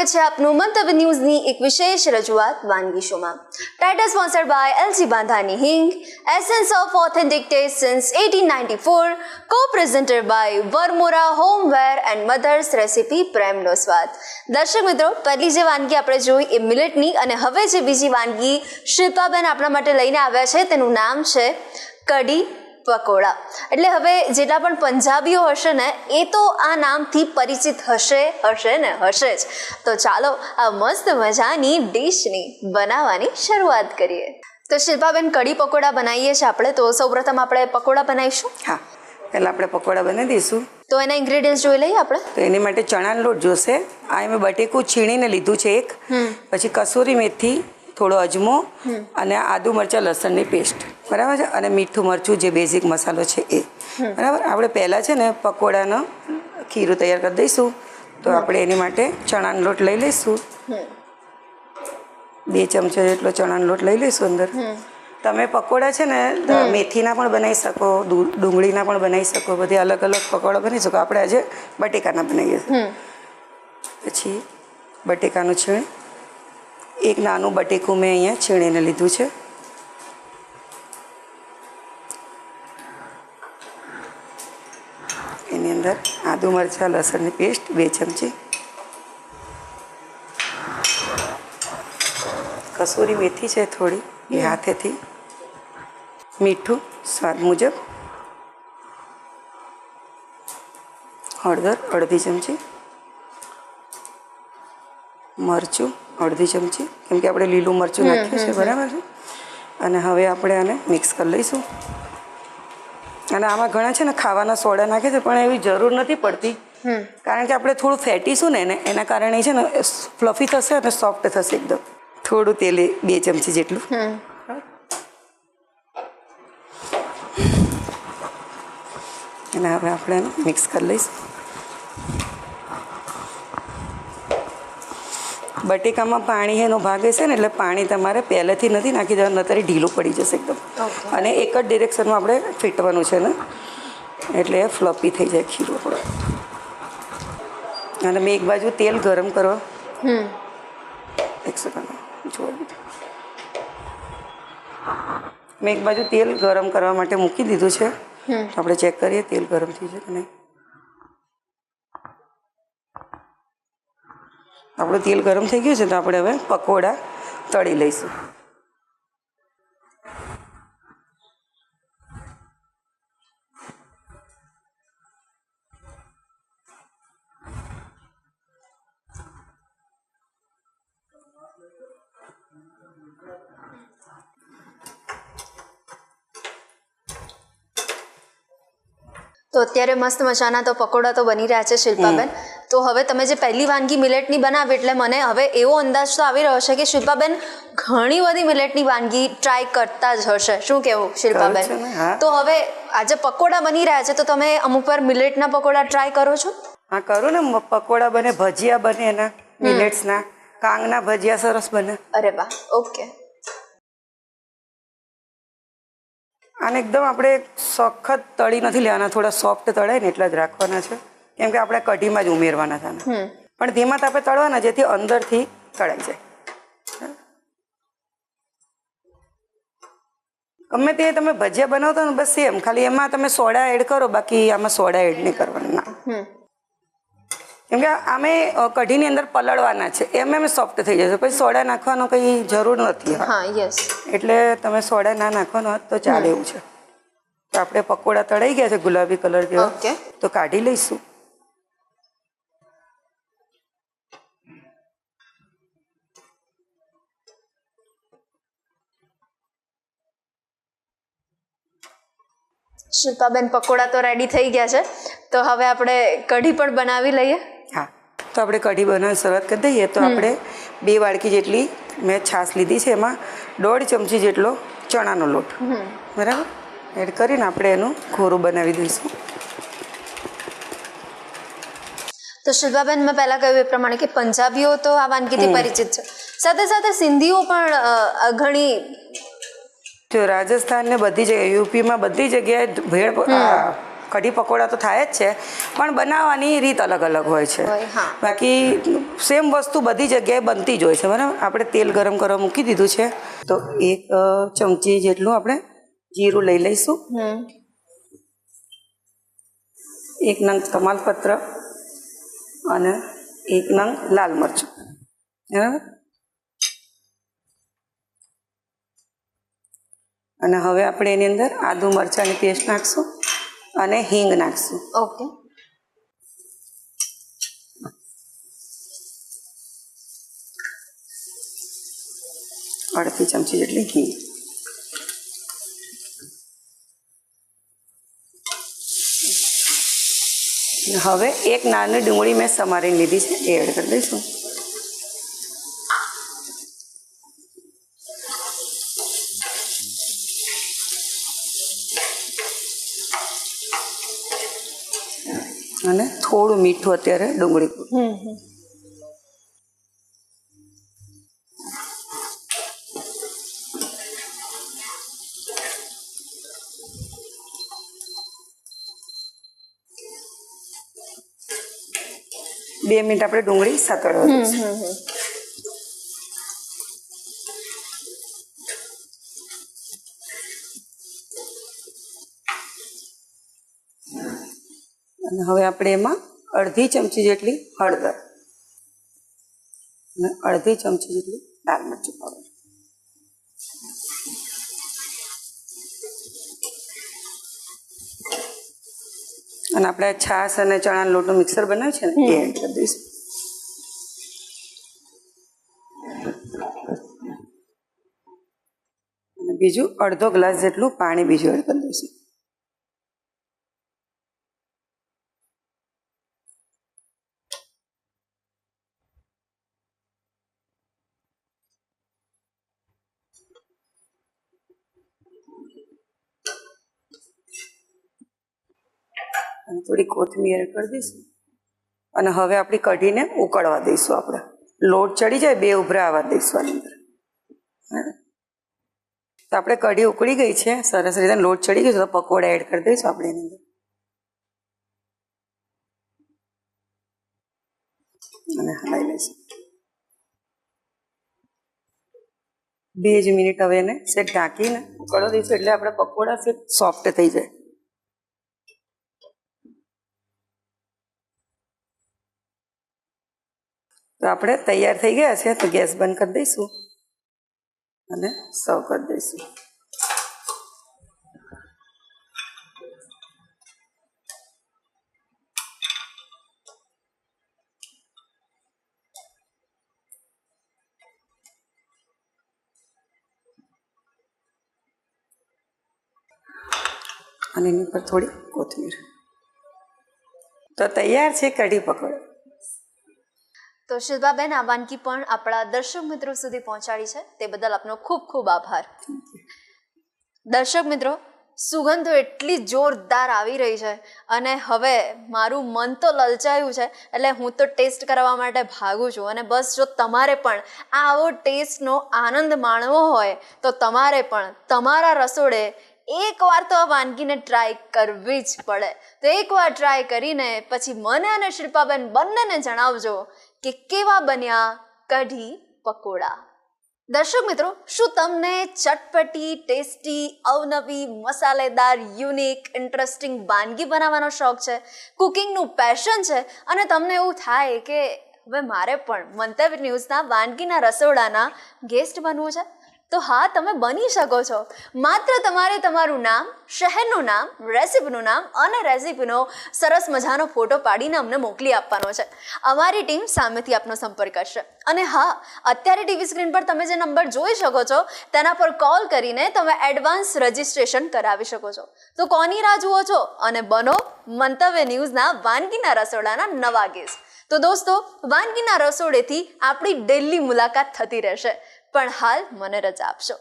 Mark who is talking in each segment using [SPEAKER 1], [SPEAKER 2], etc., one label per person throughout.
[SPEAKER 1] સ્વાગત છે આપનું મંતવ્ય ન્યૂઝની એક વિશેષ રજૂઆત વાનગી શોમાં. Title sponsored by LG Bandhani Hing, essence of authentic taste since 1894, co-presented by Varmora homeware and Mother's Recipe પ્રેમનો સ્વાદ. દર્શક મિત્રો, પહેલી જે વાનગી આપણે જોઈ એ મિલેટની, અને હવે જે બીજી વાનગી શિલ્પાબેન આપણા માટે લઈને આવ્યા છે તેનું નામ છે કઢી પકોડા. એટલે હવે જેટલા પણ પંજાબીઓ હશે ને એ તો આ નામથી પરિચિત હશે જ. તો ચાલો આ મસ્ત મજાની ડીશની બનાવવાની શરૂઆત કરીએ. તો શિલ્પાબેન, કઢી પકોડા બનાવીએ છીએ આપણે, તો સૌપ્રથમ આપણે પકોડા બનાવીશું.
[SPEAKER 2] હા, પહેલાં આપણે પકોડા બનાવી દઈશું.
[SPEAKER 1] તો એના ઇન્ગ્રેડિયન્ટ્સ જોઈ લઈએ આપણે.
[SPEAKER 2] તો એની માટે ચણાનો લોટ જોશે. આ મેં બટેકું છીણીને લીધું છે એક, પછી કસૂરી મેથી, થોડો અજમો અને આદુ મરચાં લસણની પેસ્ટ, બરાબર છે, અને મીઠું મરચું જે બેઝિક મસાલો છે એ, બરાબર. આપણે પહેલાં છે ને પકોડાનો ખીરું તૈયાર કરી દઈશું. તો આપણે એની માટે ચણાનો લોટ લઈ લઈશું. 2 ચમચા જેટલો ચણાનો લોટ લઈ લઈશું અંદર. તમે પકોડા છે ને મેથીના પણ બનાવી શકો, ડુંગળીના પણ બનાવી શકો, બધી અલગ અલગ પકોડા બનાવી શકો. આપણે આજે બટેકાના બનાવીએ છીએ. પછી બટેકાનું છીણ, એક નાનું બટેકું મેં અહીંયા છીણીને લીધું છે. એની અંદર આદુ મરચાં લસણની પેસ્ટ 2 ચમચી, કસૂરી મેથી છે થોડી એ હાથેથી, મીઠું સ્વાદ મુજબ, હળદર અડધી ચમચી, મરચું અડધી ચમચી, કેમ કે આપણે લીલું મરચું નાખ્યું છે, બરાબર છે. અને હવે આપણે આને મિક્સ કરી લઈશું. અને આમાં ઘણા છે ને ખાવાના સોડા નાખે છે, પણ એવી જરૂર નથી પડતી, કારણ કે આપણે થોડું ફેટીશું ને એના કારણે છે ને ફ્લફી થશે અને સોફ્ટ થશે એકદમ. થોડું તેલ 2 ચમચી જેટલું. અને હવે આપણે આને મિક્સ કરી લઈશું. બટેકામાં પાણી એનો ભાગ હશે ને, એટલે પાણી તમારે પહેલેથી નથી નાખી દેવાનું, નતર ઢીલું પડી જશે એકદમ. અને એક જ ડિરેક્શનમાં આપણે ફેટવાનું છે ને, એટલે ફ્લફી થઈ જાય ખીરું આપણે. અને મેં એક બાજુ તેલ ગરમ કરવા, 1 સેકન્ડ જોવા, મેં એક બાજુ તેલ ગરમ કરવા માટે મૂકી દીધું છે. આપણે ચેક કરીએ તેલ ગરમ થઈ જાય કે નહીં. આપણું તેલ ગરમ થઈ ગયું છે, તો આપણે હવે પકોડા તળી લઈશું.
[SPEAKER 1] તો અત્યારે મસ્ત મજાના તો પકોડા તો બની રહ્યા છે શિલ્પાબેન. તો હવે તમે જે પહેલી વાનગી મિલેટની બનાવી, એટલે મને હવે એવો અંદાજ તો આવી રહ્યો છે કે શિલ્પાબેન ઘણી બધી મિલેટની વાનગી ટ્રાય કરતા જ હશે. શું કહેવું શિલ્પાબેન? તો હવે આજે પકોડા બની રહ્યા છે, તો તમે અમુક વાર મિલેટના પકોડા ટ્રાય કરો છો?
[SPEAKER 2] હા, કરું ને. પકોડા બને, ભજીયા બને એના મિલેટ્સના, કાંગના ભજીયા સરસ બને.
[SPEAKER 1] અરે વાહ, ઓકે.
[SPEAKER 2] આને એકદમ આપણે સખત તળી નથી લેવાના, થોડા સોફ્ટ તળાય ને એટલા જ રાખવાના છે, કેમ કે આપણે કઢીમાં જ ઉમેરવાના હતા. પણ ધીમા તાપે તળવાના, જેથી અંદરથી તળાઈ જાય. ગમે તે તમે ભજીયા બનાવતા ને, બસ સેમ, ખાલી એમાં તમે સોડા એડ કરો, બાકી આમાં સોડા એડ નહીં કરવાના. કેમ કે આમે કઢીની અંદર પલળવાના છે, એમ સોફ્ટ થઈ જશે, પછી સોડા નાખવાનો કંઈ જરૂર નથી.
[SPEAKER 1] હા, યસ.
[SPEAKER 2] એટલે તમે સોડા ના નાખવાનો હોત તો ચાલે એવું છે. તો આપણે પકોડા તળાઈ ગયા છે ગુલાબી કલર જેવા, તો કાઢી લઈશું.
[SPEAKER 1] શિલ્પાબેન, પકોડા તો રેડી થઈ ગયા છે, તો હવે આપણે કઢી પણ બનાવી લઈએ.
[SPEAKER 2] હા, તો આપણે કઢી બનાવવાની શરૂઆત કરી દઈએ. તો આપણે 2 વાડકી જેટલી મેં છાશ લીધી છે, એમાં 1.5 ચમચી જેટલો ચણાનો લોટ, બરાબર, એડ કરીને આપણે એનું ખોરું બનાવી દઈશું.
[SPEAKER 1] તો શિલ્પાબેન, મેં પહેલાં કહ્યું એ પ્રમાણે કે પંજાબીઓ તો આ વાનગીથી પરિચિત છે, સાથે સાથે સિંધીઓ પણ ઘણી,
[SPEAKER 2] જો રાજસ્થાન ને બધી જગ્યાએ, યુપીમાં બધી જગ્યાએ ભેળ કઢી પકોડા તો થાય જ છે, પણ બનાવવાની રીત અલગ અલગ હોય છે.
[SPEAKER 1] હા.
[SPEAKER 2] બાકી સેમ વસ્તુ બધી જગ્યાએ બનતી જ હોય છે. બરાબર, આપણે તેલ ગરમ કરવા મૂકી દીધું છે, તો 1 ચમચી જેટલું આપણે જીરું લઈ લઈશું, 1 નંગ તમાલપત્ર અને 1 નંગ લાલ મરચું. બરાબર, અને હવે આપણે એની અંદર આદુ મરચાંની પેસ્ટ નાખશું અને હિંગ નાખશું.
[SPEAKER 1] ઓકે.
[SPEAKER 2] અડધી ચમચી જેટલી હિંગ. હવે 1 નાની ડુંગળી મેં સમારીને લીધી છે, એ એડ કરી દઈશું. અને થોડું મીઠું અત્યારે ડુંગળી. બે મિનિટ આપણે ડુંગળી સાતળવા દઈશું. અને હવે આપણે એમાં અડધી ચમચી જેટલી હળદર અને અડધી ચમચી જેટલી લાલ મરચું પાવડર. અને આપણે છાશ અને ચણાનો લોટનું મિક્સર બનાવ્યું છે ને, એ એડ કરી દઈશું. અને બીજું અડધો ગ્લાસ જેટલું પાણી બીજું એડ કરી દઈશું. અને થોડી કોથમીર એડ કરી દઈશું. અને હવે આપણી કઢીને ઉકળવા દઈશું. આપણે લોટ ચડી જાય, 2 ઉભરા આવવા દઈશું આની અંદર. તો આપણે કઢી ઉકળી ગઈ છે સરસ રીતે, લોટ ચડી ગયો, તો પકોડા એડ કરી દઈશું આપણે એની અંદર. અને હલાવી લઈશું. 2 જ મિનિટ હવે એને સેટ ઢાંકીને ઉકળવા દઈશું, એટલે આપણે પકોડા સેટ સોફ્ટ થઈ જાય. તો આપણે તૈયાર થઈ ગયા છે, તો ગેસ બંધ કરી દઈશું અને સર્વ કરી દઈશું. અને એની પર થોડી કોથમીર. તો તૈયાર છે કઢી પકોડા.
[SPEAKER 1] તો શિલ્પાબેન, આ વાનગી પણ આપણા દર્શક મિત્રો સુધી પહોંચાડી છે, તે બદલ આપનો ખૂબ ખૂબ આભાર. દર્શક મિત્રો, સુગંધો એટલી જોરદાર આવી રહી છે અને હવે મારું મન તો લલચાયું છે, એટલે હું તો ટેસ્ટ કરવા માટે ભાગું છું. અને બસ, જો તમારે પણ આવો ટેસ્ટનો આનંદ માણવો હોય તો તમારે પણ તમારા રસોડે એકવાર તો આ વાનગીને ટ્રાય કરવી જ પડે. તો એકવાર ટ્રાય કરીને પછી મને અને શિલ્પાબેન બંનેને જણાવજો કે કેવા બન્યા કઢી પકોડા. દર્શક મિત્રો, શું તમને ચટપટી, ટેસ્ટી, અવનવી, મસાલેદાર, યુનિક, ઇન્ટરેસ્ટિંગ વાનગી બનાવવાનો શોખ છે, કુકિંગનું પેશન છે, અને તમને એવું થાય કે હવે મારે પણ મંતવ્ય ન્યૂઝના વાનગીના રસોડાના ગેસ્ટ બનવું છે, તો હા, તમે બની શકો છો. માત્ર તમારે તમારું નામ, શહેરનું નામ, રેસીપીનું નામ અને રેસીપીનો સરસ મજાનો ફોટો પાડીને અમને મોકલી આપવાનો છે. અમારી ટીમ સામેથી આપનો સંપર્ક કરશે. અને હા, અત્યારે ટીવી સ્ક્રીન પર તમે જે નંબર જોઈ શકો છો, તેના પર કોલ કરીને તમે એડવાન્સ રજિસ્ટ્રેશન કરાવી શકો છો. તો કોની રાહ જુઓ છો? અને બનો મંતવ્ય ન્યૂઝના વાનગીના રસોડાના નવા ગેસ્ટ. તો દોસ્તો, વાનગીના રસોડેથી આપણી ડેલી મુલાકાત થતી રહેશે, પણ હાલ મને રજા આપશો.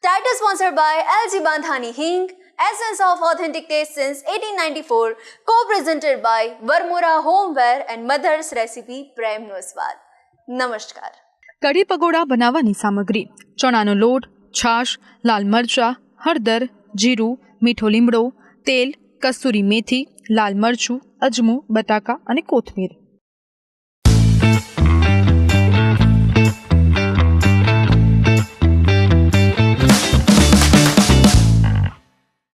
[SPEAKER 1] ટાઇટલ સ્પોન્સર્ડ બાય LG બાંધાની હિંગ, Essence of Authentic Taste since 1894, co-presented by Varmora Homeware and Mother's Recipe પ્રેમનો સ્વાદ. નમસ્કાર.
[SPEAKER 3] કઢી પકોડા બનાવવાની સામગ્રી: ચણાનો લોટ, છાશ, લાલ મરચાં, હળદર, જીરું, મીઠો લીમડો, તેલ, કસ્તુરી મેથી, લાલ મરચું, અજમો, બટાકા અને કોથમીર.